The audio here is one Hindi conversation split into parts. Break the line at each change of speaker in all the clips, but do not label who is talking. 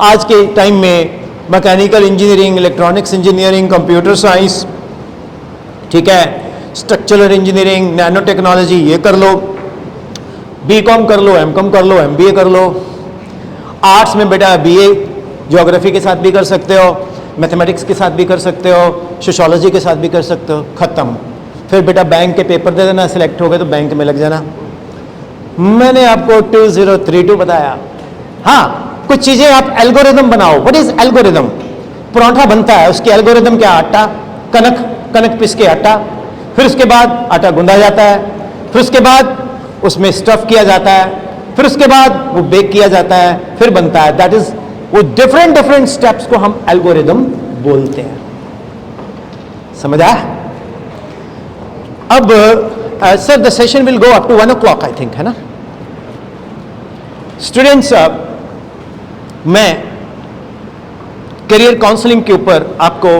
आज के टाइम में mechanical engineering, electronics engineering, computer science, ठीक है, स्ट्रक्चरल इंजीनियरिंग, नैनो टेक्नोलॉजी, ये कर लो, बीकॉम कर लो, एमकॉम कर लो, एमबीए कर लो। आर्ट्स में बेटा बीए ज्योग्राफी के साथ भी कर सकते हो, मैथमेटिक्स के साथ भी कर सकते हो, सोशियोलॉजी के साथ भी कर सकते हो, खत्म। फिर बेटा बैंक के पेपर दे देना, सिलेक्ट हो गए तो बैंक में लग जाना। मैंने आपको 2032 बताया। हाँ, कुछ चीजें आप एल्गोरिदम बनाओ। What is algorithm? पराठा बनता है, उसकी एल्गोरिदम क्या? आटा, कनक पिस के आटा, फिर उसके बाद आटा गूंदा जाता है, फिर उसके बाद उसमें स्टफ किया जाता है, फिर उसके बाद वो बेक किया जाता है, फिर बनता है। दैट इज, वो डिफरेंट स्टेप्स को हम एल्गोरिदम बोलते हैं। समझ आया? अब sir the session will go up to 1 o'clock I think, है ना स्टूडेंट्स? मैं करियर काउंसलिंग के ऊपर आपको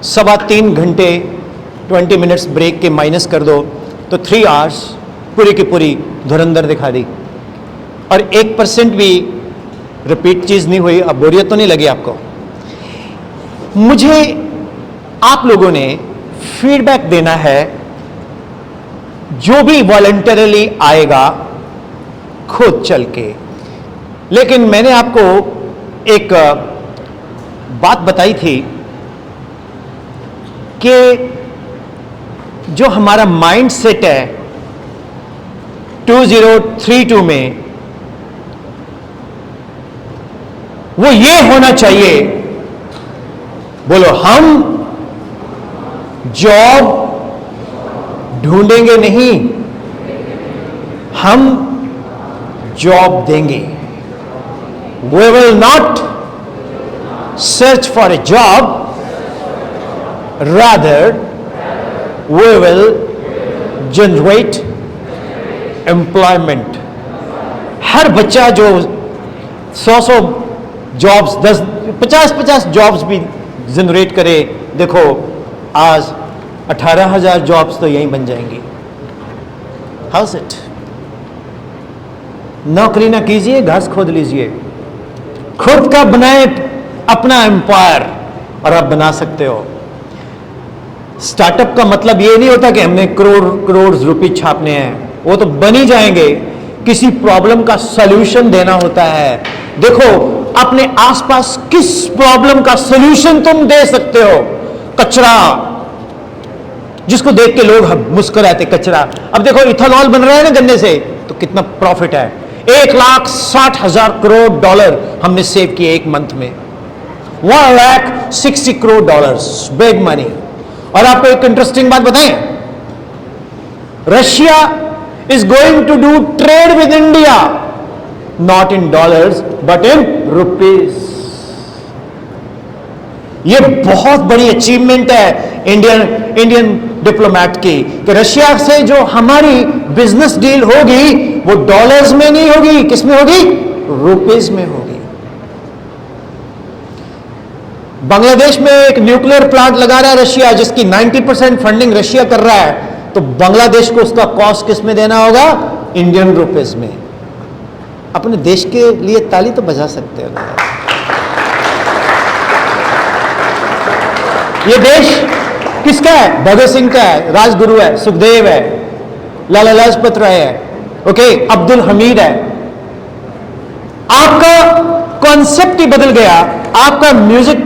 3.25 घंटे 20 मिनट्स ब्रेक के माइनस कर दो तो 3 आवर्स पूरी की पूरी धुरंधर दिखा दी, और 1% भी रिपीट चीज नहीं हुई। अब बोरियत तो नहीं लगी आपको? मुझे आप लोगों ने फीडबैक देना है, जो भी वॉलंटरली आएगा खुद चल के। लेकिन मैंने आपको एक बात बताई थी कि जो हमारा माइंड सेट है 2032 में, वो ये होना चाहिए, बोलो, हम जॉब ढूंढेंगे नहीं, हम जॉब देंगे। We will not search for a job, rather we will generate employment. हर बच्चा जो 100 जॉब्स, 50 जॉब्स भी जनरेट करे, देखो आज 18,000 जॉब्स तो यहीं बन जाएंगी। House it? नौकरी ना कीजिए, घास खोद लीजिए, खुद का बनाए अपना एम्पायर, और आप बना सकते हो। स्टार्टअप का मतलब ये नहीं होता कि हमने करोड़ रुपए छापने हैं, वो तो बन ही जाएंगे। किसी प्रॉब्लम का सॉल्यूशन देना होता है। देखो अपने आसपास किस प्रॉब्लम का सॉल्यूशन तुम दे सकते हो? कचरा, जिसको देख के लोग मुस्कुराते, कचरा। अब देखो इथेनॉल बन रहा है ना गन्ने से, तो कितना प्रॉफिट है। 1,60,000 करोड़ डॉलर हमने सेव किए एक मंथ में। 1,60 करोड़ डॉलर्स, बिग मनी। और आपको एक इंटरेस्टिंग बात बताएं, Russia is going to do trade with India, not in dollars but in rupees. ये बहुत बड़ी अचीवमेंट है इंडियन डिप्लोमैट की, कि रशिया से जो हमारी बिजनेस डील होगी वो डॉलर्स में नहीं होगी, किस में होगी? रुपीज में होगी। बांग्लादेश में एक न्यूक्लियर प्लांट लगा रहा है रशिया, जिसकी 90% फंडिंग रशिया कर रहा है, तो बांग्लादेश को उसका कॉस्ट किस में देना होगा? इंडियन रुपीज में। अपने देश के लिए ताली तो बजा सकते हो। ये देश किसका है? भगत सिंह का है, राजगुरु है, सुखदेव है, लाला लाजपत राय है, ओके, अब्दुल हमीद है। आपका कॉन्सेप्ट ही बदल गया, आपका म्यूजिक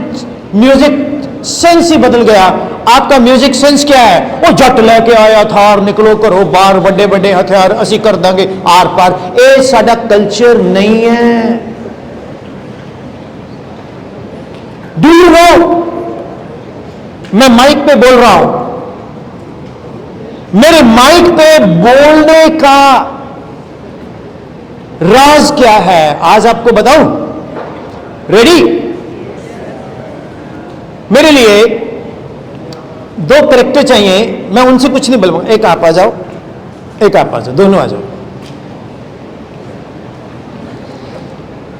सेंस ही बदल गया। आपका म्यूजिक सेंस क्या है? वो जट लेके आया था और निकलो करो बाहर, बड़े बड़े हथियार असी कर देंगे आर पार। ये साडा कल्चर नहीं है। डू यू नो, मैं माइक पे बोल रहा हूं, मेरे माइक पे बोलने का राज क्या है आज आपको बताऊं? रेडी? मेरे लिए 2 कैरेक्टर चाहिए, मैं उनसे कुछ नहीं बोलूंगा। एक आप आ जाओ, एक आप आ जाओ, दोनों आ जाओ।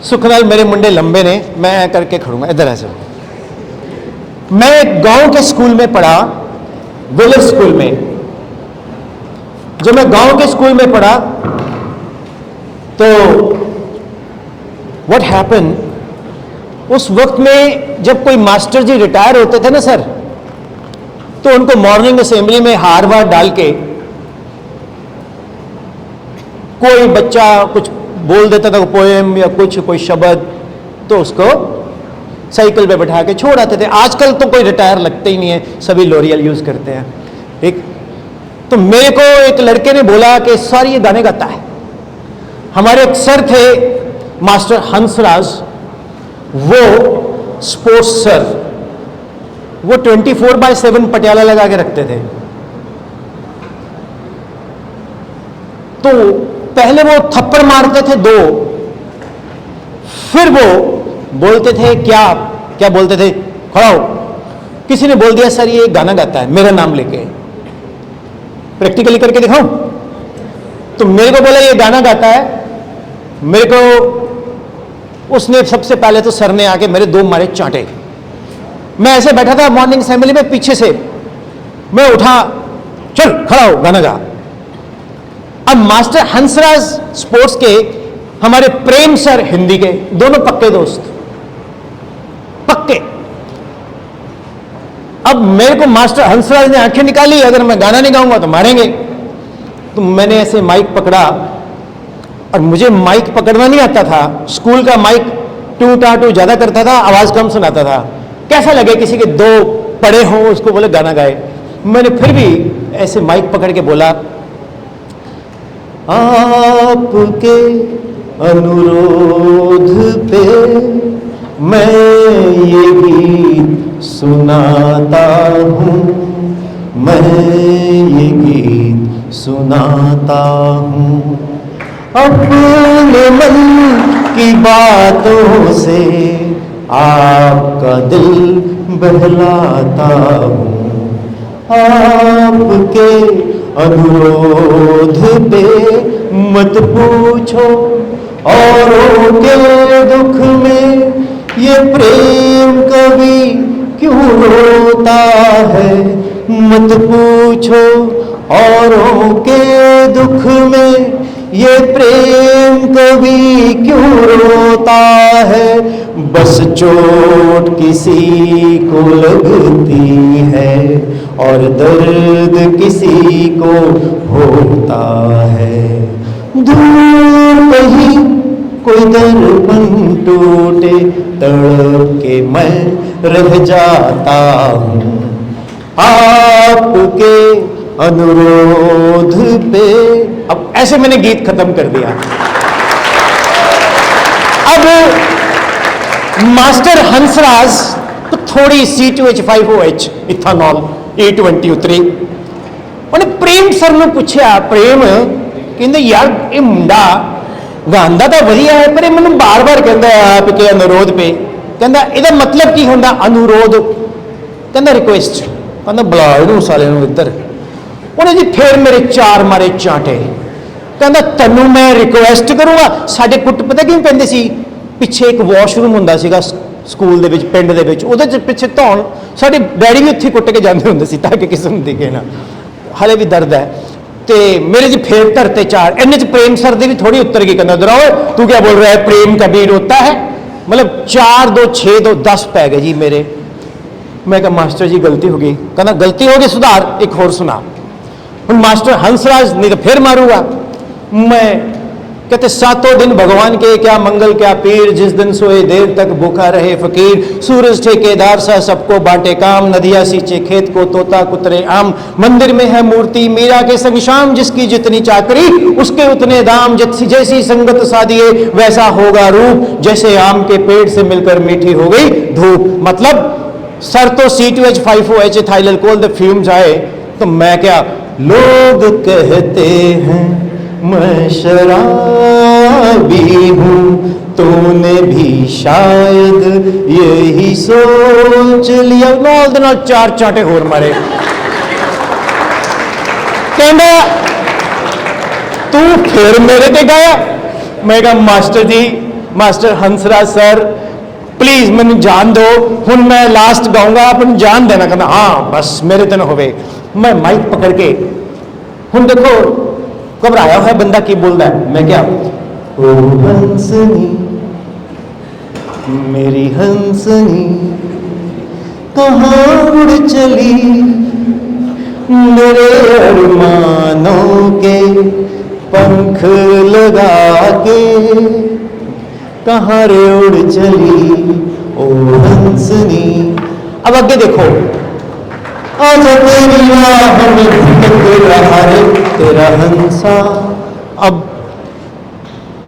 सुखलाल, मेरे मुंडे लंबे ने, मैं करके खड़ूंगा, इधर आ जाओ। मैं एक गांव के स्कूल में पढ़ा, विलेज स्कूल में। जब मैं गांव के स्कूल में पढ़ा तो व्हाट हैपन, उस वक्त में जब कोई मास्टर जी रिटायर होते थे ना सर, तो उनको मॉर्निंग असेंबली में हार वार डाल के कोई बच्चा कुछ बोल देता था, पोएम या कुछ कोई शब्द, तो उसको साइकिल पे बैठा के छोड़ आते थे। आजकल तो कोई रिटायर लगते ही नहीं है, सभी लॉरियल यूज करते हैं। ठीक, तो मेरे को एक लड़के ने बोला कि सर ये गाने गाता है। हमारे एक सर थे मास्टर हंसराज, वो स्पोर्ट्स सर, वो 24/7 पटियाला लगा के रखते थे। तो पहले वो थप्पड़ मारते थे 2, फिर वो बोलते थे क्या क्या बोलते थे, खड़ा हो। किसी ने बोल दिया सर ये गाना गाता है, मेरा नाम लेके, प्रैक्टिकली करके दिखाऊं? तो मेरे को बोला ये गाना गाता है। मेरे को उसने सबसे पहले तो सर ने आके मेरे 2 मारे चांटे। मैं ऐसे बैठा था मॉर्निंग असेंबली में, पीछे से मैं उठा, चल खड़ा हो गाना गा। अब मास्टर हंसराज स्पोर्ट्स के, हमारे प्रेम सर हिंदी के, दोनों पक्के दोस्त, पक्के। अब मेरे को मास्टर हंसराज ने आंखें निकाली, अगर मैं गाना नहीं गाऊंगा तो मारेंगे। तो मैंने ऐसे माइक पकड़ा, और मुझे माइक पकड़ना नहीं आता था। स्कूल का माइक टू टाटू ज्यादा करता था, आवाज कम सुनाता था। कैसा लगे किसी के 2 पड़े हों, उसको बोले गाना गाए। मैंने फिर भी ऐसे माइक पकड़ के बोला, आपके अनुरोध पे मैं ये गीत सुनाता हूँ, मैं ये गीत सुनाता हूँ। अपने मन की बातों से आपका दिल बहलाता हूँ। आपके अनुरोध पे मत पूछो औरों के दुख में, ये प्रेम कभी क्यों रोता है। मत पूछो औरों के दुख में, ये प्रेम कभी क्यों रोता है। बस चोट किसी को लगती है और दर्द किसी को होता है। दूर कहीं कोई दर्पण टूटे, तड़प के मैं रह जाता हूँ। आपके अनुरोध पे। अब ऐसे मैंने गीत खत्म कर दिया। अब मास्टर हंसराज तो थोड़ी C2H5OH इथानॉल E20 उतरी। ਉਹਨੇ ਪ੍ਰੇਮ ਸਰ ਨੂੰ ਪੁੱਛਿਆ, ਪ੍ਰੇਮ ਕਹਿੰਦੇ ਯਾਰ ਇਹ ਮੁੰਡਾ ਗਾਉਂਦਾ ਤਾਂ ਵਧੀਆ ਹੈ, ਪਰ ਇਹ ਮੈਨੂੰ ਬਾਰ-ਬਾਰ ਕਹਿੰਦਾ ਆਪ ਕੇ ਅਨੁਰੋਧ ਪੇ। ਕਹਿੰਦਾ ਇਹਦਾ ਮਤਲਬ ਕੀ ਹੁੰਦਾ ਅਨੁਰੋਧ? ਕਹਿੰਦਾ ਰਿਕੁਐਸਟ। ਕਹਿੰਦਾ ਬੁਲਾ ਇਹਨੂੰ ਸਾਲੇ ਨੂੰ ਇੱਧਰ। ਉਹਨੇ ਜੀ ਫੇਰ ਮੇਰੇ 4 ਮਾਰੇ ਚਾਂਟੇ। ਕਹਿੰਦਾ ਤੈਨੂੰ ਮੈਂ ਰਿਕੁਐਸਟ ਕਰੂੰਗਾ। ਸਾਡੇ ਕੁੱਟ ਪਤਾ ਕਿਵੇਂ ਪੈਂਦੇ ਸੀ, ਪਿੱਛੇ ਇੱਕ ਵਾਸ਼ਰੂਮ ਹੁੰਦਾ ਸੀਗਾ ਸਕੂਲ ਦੇ ਵਿੱਚ, ਪਿੰਡ ਦੇ ਵਿੱਚ, ਉਹਦੇ ਚ ਪਿੱਛੇ ਧੌਣ, ਸਾਡੇ ਡੈਡੀ ਵੀ ਉੱਥੇ ਕੁੱਟ ਕੇ ਜਾਂਦੇ ਹੁੰਦੇ ਸੀ ਤਾਂ ਕਿ ਕਿਸੇ ਨੂੰ ਦਿਖੇ ਨਾ। ਹਾਲੇ ਵੀ ਦਰਦ ਹੈ। ਤੇ ਮੇਰੇ ਜੀ ਫੇਰ ਧਰਤੇ 4। ਇੰਨੇ ਚ ਪ੍ਰੇਮ ਸਰ ਦੀ ਵੀ ਥੋੜੀ ਉੱਤਰ ਗਈ। ਕਹਿੰਦਾ ਦਰਾਓ ਤੂੰ ਕੀ ਬੋਲ ਰਿਹਾ ਹੈ, ਪ੍ਰੇਮ ਕभी रोता है। मतलब 4 2 6 2 10 ਪੈ ਗਏ ਜੀ ਮੇਰੇ। मैं कहा मास्टर जी गलती हो गई। कहना गलती होगी सुधार, एक और सुना। ਹੁਣ मास्टर हंसराज नहीं तो फिर मारूंगा मैं। कहते 7 दिन भगवान के क्या मंगल क्या पीर, जिस दिन सोए देर तक भूखा रहे फकीर। सूरज ठेकेदार सा सबको बांटे काम, नदिया सींचे खेत को तोता कुतरे आम। मंदिर में है मूर्ति मीरा के संग शाम, जिसकी जितनी चाकरी उसके उतने दाम। जैसी संगत साधिए वैसा होगा रूप, जैसे आम के पेड़ से मिलकर मीठी हो गई धूप। मतलब सर तो C2H5OH इथाइल अल्कोहल के फ्यूम्स आए तो मैं क्या, लोग कहते हैं मैं शराबी हूँ, तूने भी शायद यही सोच लिया। नाल दे नाल 4 चांटे होर मारे। कहना तू फिर मेरे ते गाया। मैं कहा master ji, master Hansraj sir please मैंने जान दो, हुण मैं लास्ट गाऊंगा, आप जान देना। कहना हाँ बस मेरे ते ना होवे। मैं माइक पकड़ के, हुण देखो घबराया हुआ बंदा की बोलता है। मैं क्या, ओ हंसनी मेरी हंसनी कहाँ उड़ चली, मेरे अरमानों के पंख लगा के कहाँ रे उड़ चली ओ हंसनी। अब आगे देखो, आजा तेरी राह में भटक रहा रे तेरा हंसा। अब